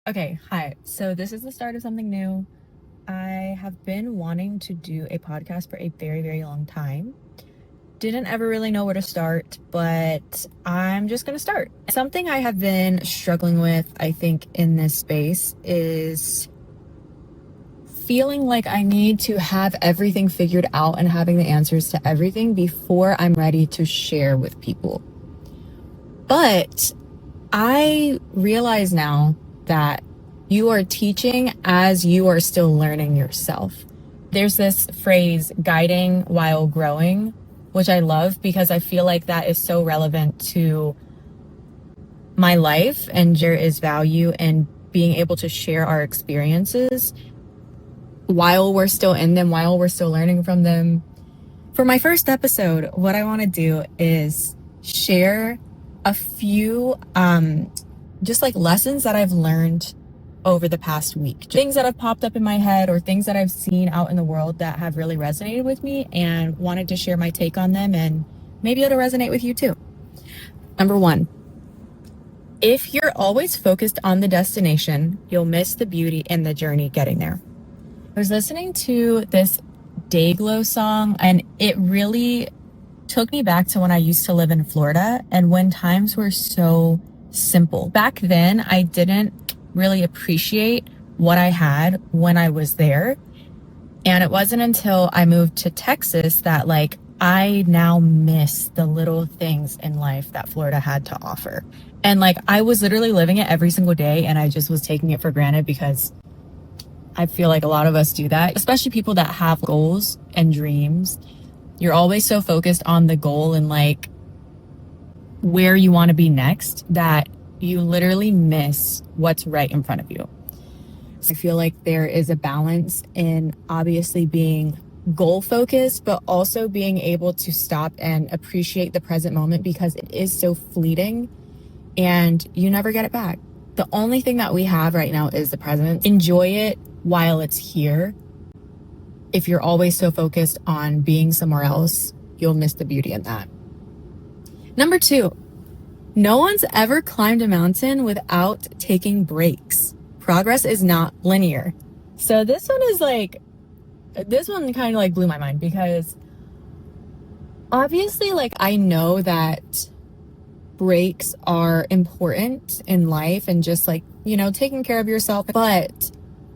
Okay, hi. So this is the start of something new. I have been wanting to do a podcast for a very, very long time. Didn't ever really know where to start, but I'm just going to start. Something I have been struggling with, I think, in this space is feeling like I need to have everything figured out and having the answers to everything before I'm ready to share with people. But I realize now that you are teaching as you are still learning yourself. There's this phrase, guiding while growing, which I love because I feel like that is so relevant to my life, and there is value in being able to share our experiences while we're still in them, while we're still learning from them. For my first episode, what I want to do is share a few just like lessons that I've learned over the past week. Things that have popped up in my head or things that I've seen out in the world that have really resonated with me and wanted to share my take on them, and maybe it'll resonate with you too. Number one, if you're always focused on the destination, you'll miss the beauty in the journey getting there. I was listening to this Dayglow song and it really took me back to when I used to live in Florida and when times were so simple. Back then, I didn't really appreciate what I had when I was there. And it wasn't until I moved to Texas that I now miss the little things in life that Florida had to offer. And I was literally living it every single day and I just was taking it for granted because I feel like a lot of us do that, especially people that have goals and dreams. You're always so focused on the goal and where you want to be next that you literally miss what's right in front of you. I feel like there is a balance in obviously being goal focused, but also being able to stop and appreciate the present moment because it is so fleeting and you never get it back. The only thing that we have right now is the present. Enjoy it while it's here. If you're always so focused on being somewhere else, you'll miss the beauty in that. Number two, no one's ever climbed a mountain without taking breaks. Progress is not linear. So this one kind of blew my mind because obviously I know that breaks are important in life and just taking care of yourself, but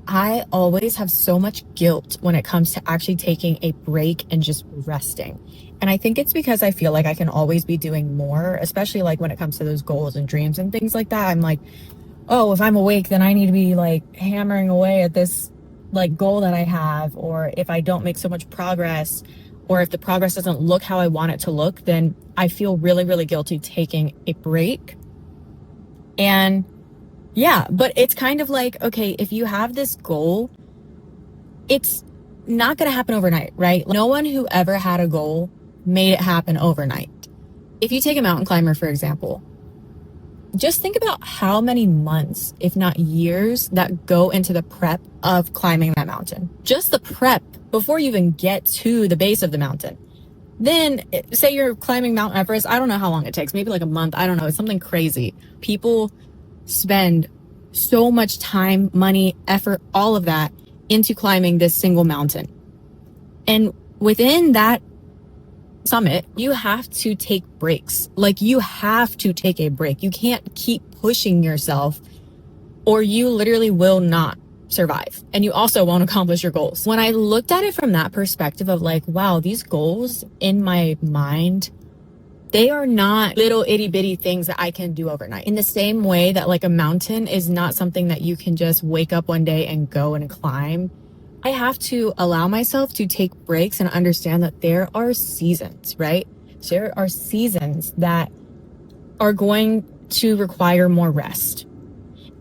I always have so much guilt when it comes to actually taking a break and just resting. And I think it's because I feel like I can always be doing more, especially when it comes to those goals and dreams and things like that. I'm like, oh, if I'm awake, then I need to be hammering away at this goal that I have. Or if I don't make so much progress, or if the progress doesn't look how I want it to look, then I feel really, really guilty taking a break. And yeah, but it's kind of okay, if you have this goal, it's not going to happen overnight, right? No one who ever had a goal made it happen overnight. If you take a mountain climber, for example, just think about how many months, if not years, that go into the prep of climbing that mountain. Just the prep before you even get to the base of the mountain. Then say you're climbing Mount Everest. I don't know how long it takes, maybe a month. I don't know. It's something crazy. People spend so much time, money, effort, all of that into climbing this single mountain. And within that summit, you have to take breaks. You have to take a break. You can't keep pushing yourself or you literally will not survive. And you also won't accomplish your goals. When I looked at it from that perspective of wow, these goals in my mind, they are not little itty bitty things that I can do overnight. In the same way that a mountain is not something that you can just wake up one day and go and climb. I have to allow myself to take breaks and understand that there are seasons, right? There are seasons that are going to require more rest.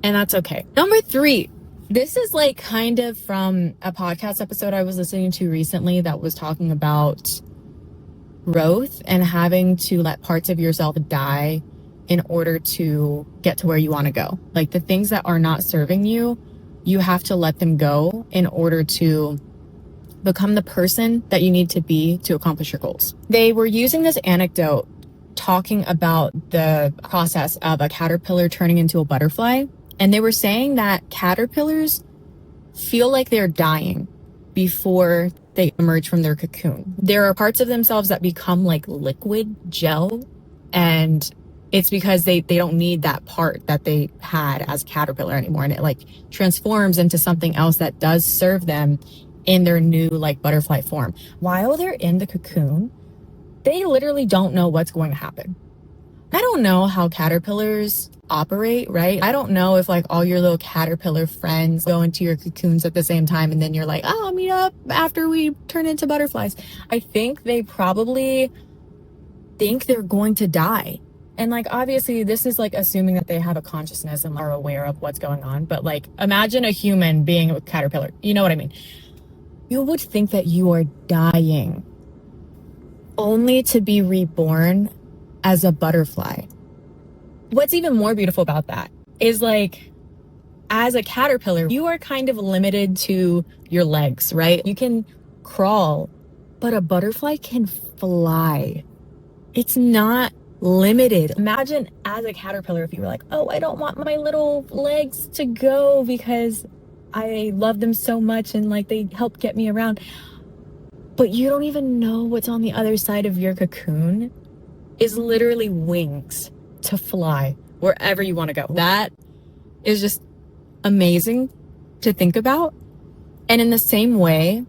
And that's okay. Number three, this is kind of from a podcast episode I was listening to recently that was talking about growth and having to let parts of yourself die in order to get to where you want to go. The things that are not serving you, you have to let them go in order to become the person that you need to be to accomplish your goals. They were using this anecdote talking about the process of a caterpillar turning into a butterfly And they were saying that caterpillars feel like they're dying before they emerge from their cocoon. There are parts of themselves that become like liquid gel, and it's because they don't need that part that they had as a caterpillar anymore, and it like transforms into something else that does serve them in their new like butterfly form. While they're in the cocoon, they literally don't know what's going to happen. I don't know how caterpillars operate, right? I don't know if like all your little caterpillar friends go into your cocoons at the same time and then you're like, oh, I'll meet up after we turn into butterflies. I think they probably think they're going to die. And like, obviously this is like assuming that they have a consciousness and are aware of what's going on. But like, imagine a human being a caterpillar. You know what I mean? You would think that you are dying only to be reborn as a butterfly. What's even more beautiful about that is like, as a caterpillar, you are kind of limited to your legs, right? You can crawl, but a butterfly can fly. It's not limited. Imagine as a caterpillar, if you were like, oh, I don't want my little legs to go because I love them so much and like they help get me around. But you don't even know what's on the other side of your cocoon is literally wings to fly wherever you want to go. That is just amazing to think about. And in the same way,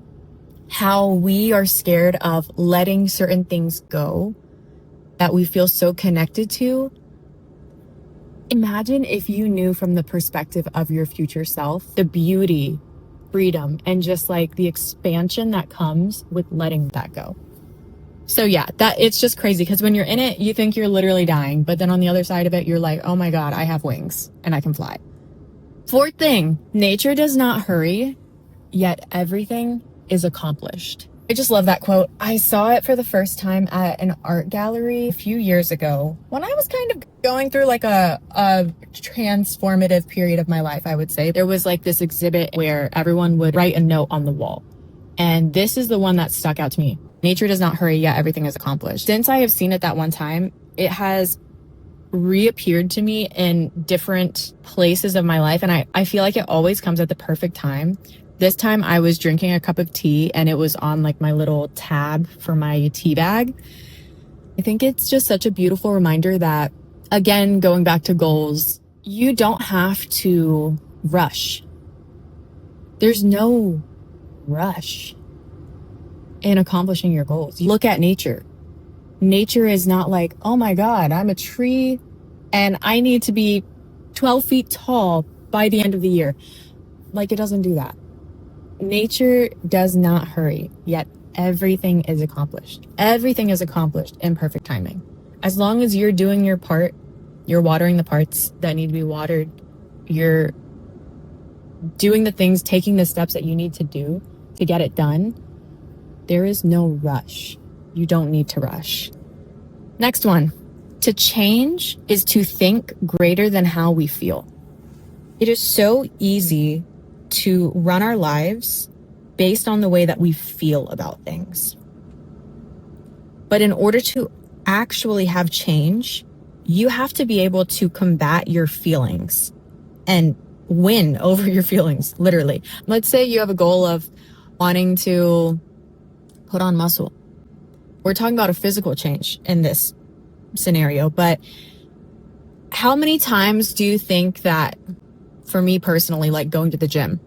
how we are scared of letting certain things go that we feel so connected to. Imagine if you knew from the perspective of your future self, the beauty, freedom, and just like the expansion that comes with letting that go. So yeah, that it's just crazy because when you're in it, you think you're literally dying. But then on the other side of it, you're like, oh my God, I have wings and I can fly. Fourth thing, nature does not hurry, yet everything is accomplished. I just love that quote. I saw it for the first time at an art gallery a few years ago when I was kind of going through like a transformative period of my life, I would say. There was like this exhibit where everyone would write a note on the wall. And this is the one that stuck out to me. Nature does not hurry, yet everything is accomplished. Since I have seen it that one time, it has reappeared to me in different places of my life. And I feel like it always comes at the perfect time. This time I was drinking a cup of tea and it was on like my little tab for my tea bag. I think it's just such a beautiful reminder that, again, going back to goals, you don't have to rush. There's no rush in accomplishing your goals. You look at nature. Nature is not like, oh my God, I'm a tree and I need to be 12 feet tall by the end of the year. Like, it doesn't do that. Nature does not hurry, yet everything is accomplished. Everything is accomplished in perfect timing. As long as you're doing your part, you're watering the parts that need to be watered, you're doing the things, taking the steps that you need to do to get it done, there is no rush. You don't need to rush. Next one. To change is to think greater than how we feel. It is so easy to run our lives based on the way that we feel about things. But in order to actually have change, you have to be able to combat your feelings and win over your feelings, literally. Let's say you have a goal of wanting to put on muscle. We're talking about a physical change in this scenario, but how many times do you think that, for me personally, like going to the gym,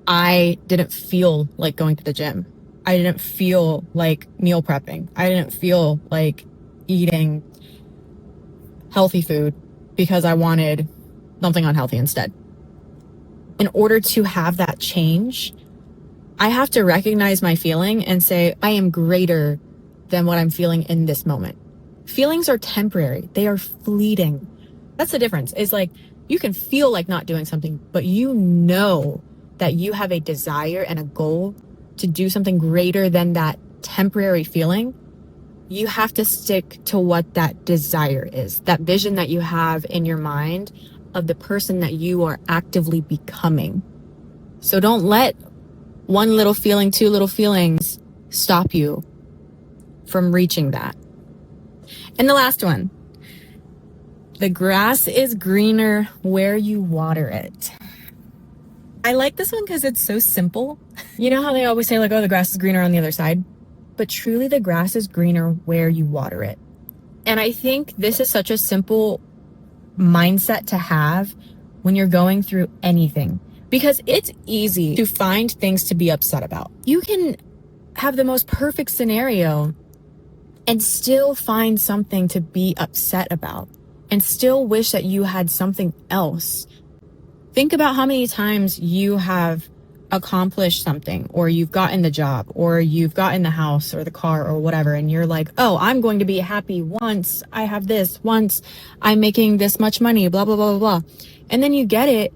I didn't feel like going to the gym. I didn't feel like meal prepping. I didn't feel like eating healthy food because I wanted something unhealthy instead. In order to have that change, I have to recognize my feeling and say, I am greater than what I'm feeling in this moment. Feelings are temporary. They are fleeting. That's the difference. It's like, you can feel like not doing something, but you know that you have a desire and a goal to do something greater than that temporary feeling. You have to stick to what that desire is, that vision that you have in your mind of the person that you are actively becoming. So don't let one little feeling, two little feelings stop you from reaching that. And the last one, The grass is greener where you water it. I like this one because it's so simple. You know how they always say, like, oh, the grass is greener on the other side? But truly, the grass is greener where you water it. And I think this is such a simple mindset to have when you're going through anything, because it's easy to find things to be upset about. You can have the most perfect scenario and still find something to be upset about and still wish that you had something else. Think about how many times you have accomplished something, or you've gotten the job, or you've gotten the house or the car or whatever, and you're like, oh, I'm going to be happy once I have this, once I'm making this much money, blah, blah, blah, blah, blah. And then you get it,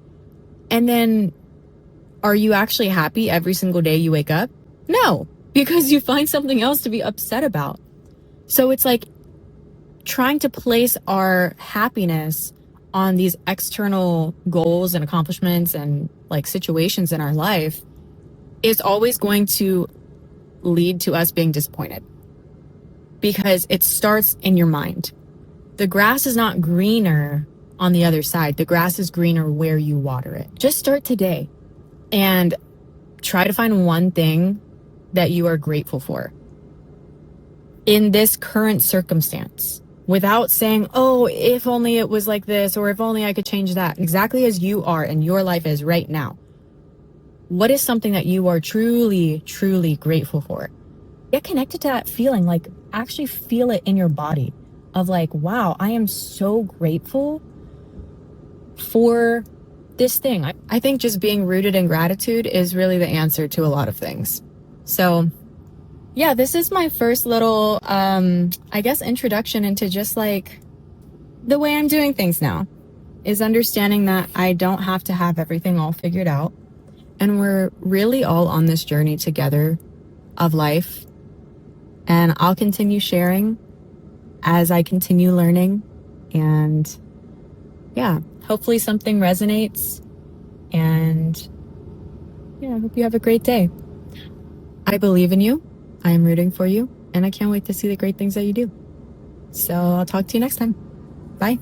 and then are you actually happy every single day you wake up? No, because you find something else to be upset about. So it's like trying to place our happiness on these external goals and accomplishments and like situations in our life is always going to lead to us being disappointed, because it starts in your mind. The grass is not greener on the other side. The grass is greener where you water it. Just start today and try to find one thing that you are grateful for in this current circumstance, without saying, oh, if only it was like this, or if only I could change that. Exactly as you are and your life is right now. What is something that you are truly, truly grateful for? Get connected to that feeling, like actually feel it in your body of like, wow, I am so grateful for this thing. I think just being rooted in gratitude is really the answer to a lot of things. So yeah, this is my first little, I guess, introduction into just like the way I'm doing things now, is understanding that I don't have to have everything all figured out. And we're really all on this journey together of life. And I'll continue sharing as I continue learning. And yeah, hopefully something resonates. And yeah, I hope you have a great day. I believe in you. I am rooting for you, and I can't wait to see the great things that you do. So I'll talk to you next time. Bye.